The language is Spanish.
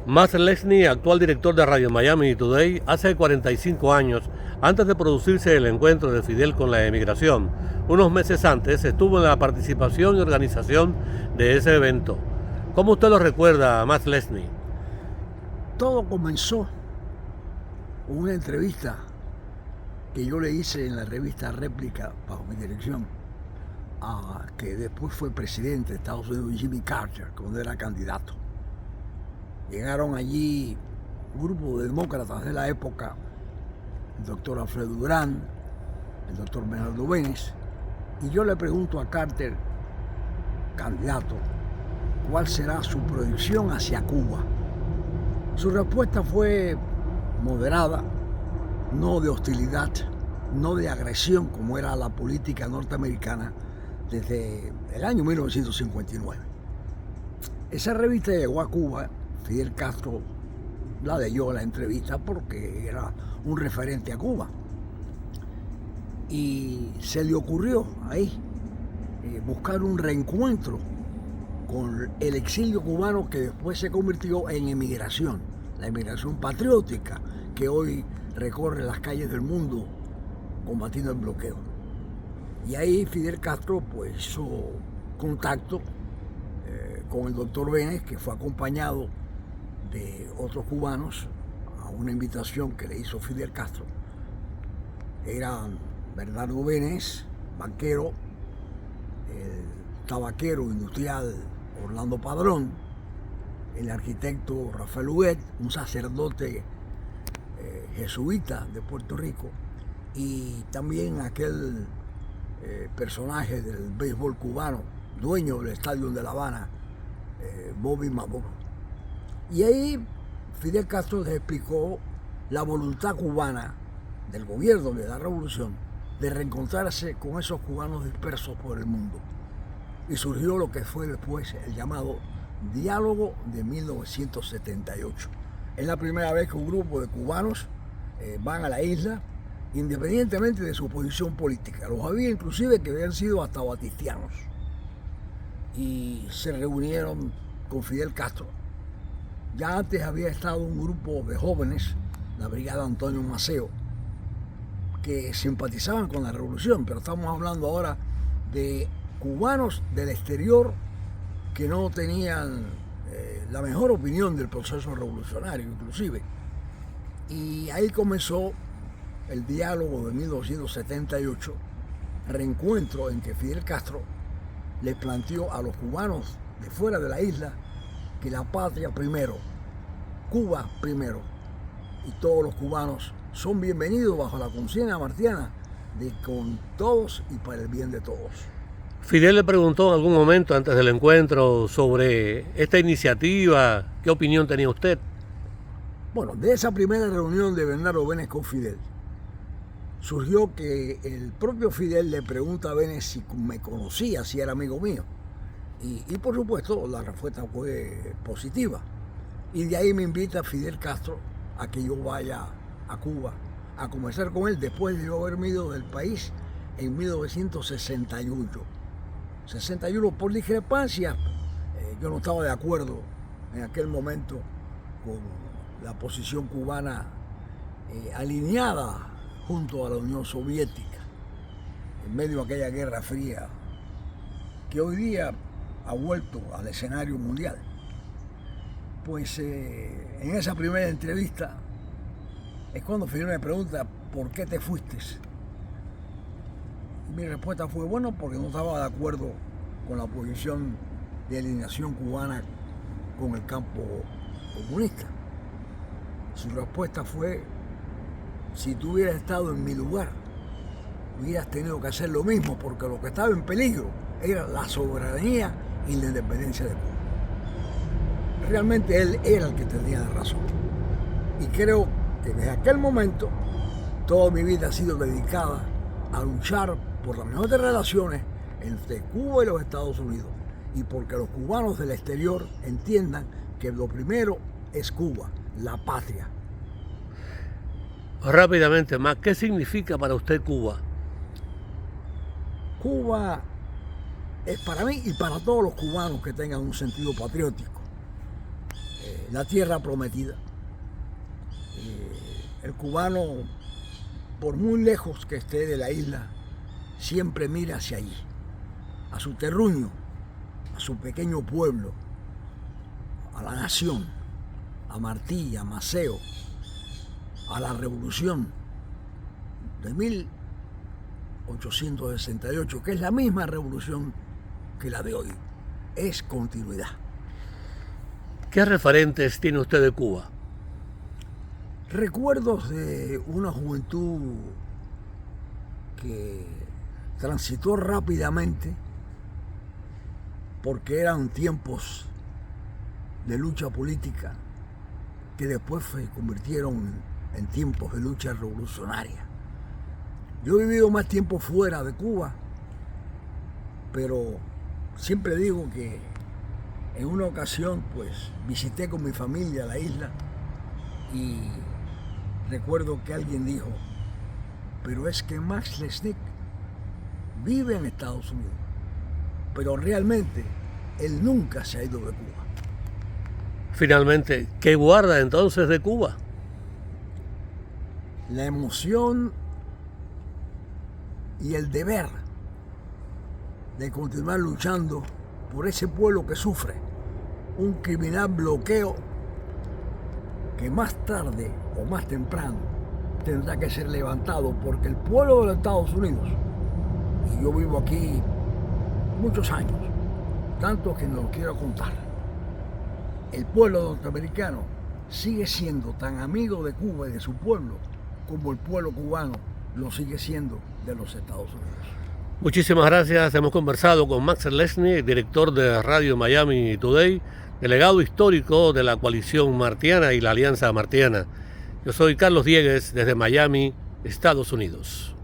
Matt Lesney, actual director de Radio Miami Today, hace 45 años, antes de producirse el encuentro de Fidel con la emigración, unos meses antes estuvo en la participación y organización de ese evento. ¿Cómo usted lo recuerda, Matt Lesney? Todo comenzó con una entrevista que yo le hice en la revista Réplica, bajo mi dirección, a que después fue presidente de Estados Unidos, Jimmy Carter, cuando era candidato. Llegaron allí un grupo de demócratas de la época, el doctor Alfredo Durán, el doctor Bernardo Benes, y yo le pregunto a Carter, candidato, ¿cuál será su proyección hacia Cuba? Su respuesta fue moderada, no de hostilidad, no de agresión como era la política norteamericana desde el año 1959. Esa revista llegó a Cuba. Fidel Castro la leyó la entrevista porque era un referente a Cuba. Y se le ocurrió ahí buscar un reencuentro con el exilio cubano que después se convirtió en emigración, la emigración patriótica que hoy recorre las calles del mundo combatiendo el bloqueo. Y ahí Fidel Castro pues hizo contacto con el doctor Benes, que fue acompañado de otros cubanos a una invitación que le hizo Fidel Castro. Eran Bernardo Benes, banquero, el tabaquero industrial Orlando Padrón, el arquitecto Rafael Huguet, un sacerdote jesuita de Puerto Rico, y también aquel personaje del béisbol cubano, dueño del estadio de La Habana, Bobby Maduro. Y ahí Fidel Castro les explicó la voluntad cubana del gobierno de la revolución de reencontrarse con esos cubanos dispersos por el mundo. Y surgió lo que fue después el llamado Diálogo de 1978. Es la primera vez que un grupo de cubanos van a la isla, independientemente de su posición política. Los había inclusive que habían sido hasta batistianos. Y se reunieron con Fidel Castro. Ya antes había estado un grupo de jóvenes, la Brigada Antonio Maceo, que simpatizaban con la revolución, pero estamos hablando ahora de cubanos del exterior que no tenían la mejor opinión del proceso revolucionario, inclusive. Y ahí comenzó el diálogo de 1978, reencuentro en que Fidel Castro les planteó a los cubanos de fuera de la isla que la patria primero, Cuba primero, y todos los cubanos son bienvenidos bajo la conciencia martiana de con todos y para el bien de todos. Fidel le preguntó en algún momento antes del encuentro sobre esta iniciativa, ¿qué opinión tenía usted? Bueno, de esa primera reunión de Bernardo Benes con Fidel, surgió que el propio Fidel le pregunta a Benes si me conocía, si era amigo mío. Y por supuesto la respuesta fue positiva. Y de ahí me invita Fidel Castro a que yo vaya a Cuba a conversar con él después de yo haberme ido del país en 1961. 61 por discrepancias. Yo no estaba de acuerdo en aquel momento con la posición cubana alineada junto a la Unión Soviética en medio de aquella Guerra Fría que hoy día ha vuelto al escenario mundial. Pues en esa primera entrevista es cuando Fidel me pregunta ¿por qué te fuiste? Y mi respuesta fue bueno, porque no estaba de acuerdo con la posición de alineación cubana con el campo comunista. Su respuesta fue: si tú hubieras estado en mi lugar, hubieras tenido que hacer lo mismo, porque lo que estaba en peligro era la soberanía y la independencia de Cuba. Realmente él era el que tenía la razón. Y creo que desde aquel momento toda mi vida ha sido dedicada a luchar por las mejores relaciones entre Cuba y los Estados Unidos, y porque los cubanos del exterior entiendan que lo primero es Cuba, la patria. Rápidamente, Matt, ¿qué significa para usted Cuba? Cuba es para mí y para todos los cubanos que tengan un sentido patriótico la tierra prometida. El cubano, por muy lejos que esté de la isla, siempre mira hacia allí, a su terruño, a su pequeño pueblo, a la nación, a Martí, a Maceo, a la revolución de 1868, que es la misma revolución que la de hoy. Es continuidad. ¿Qué referentes tiene usted de Cuba? Recuerdos de una juventud que transitó rápidamente porque eran tiempos de lucha política que después se convirtieron en tiempos de lucha revolucionaria. Yo he vivido más tiempo fuera de Cuba, pero siempre digo que en una ocasión pues visité con mi familia la isla y recuerdo que alguien dijo, pero es que Max Lesnick vive en Estados Unidos, pero realmente él nunca se ha ido de Cuba. Finalmente, ¿qué guarda entonces de Cuba? La emoción y el deber de continuar luchando por ese pueblo que sufre un criminal bloqueo que más tarde o más temprano tendrá que ser levantado, porque el pueblo de los Estados Unidos, y yo vivo aquí muchos años, tanto que no lo quiero contar, el pueblo norteamericano sigue siendo tan amigo de Cuba y de su pueblo como el pueblo cubano lo sigue siendo de los Estados Unidos. Muchísimas gracias. Hemos conversado con Max Lesnick, director de Radio Miami Today, delegado histórico de la coalición martiana y la Alianza Martiana. Yo soy Carlos Diegues desde Miami, Estados Unidos.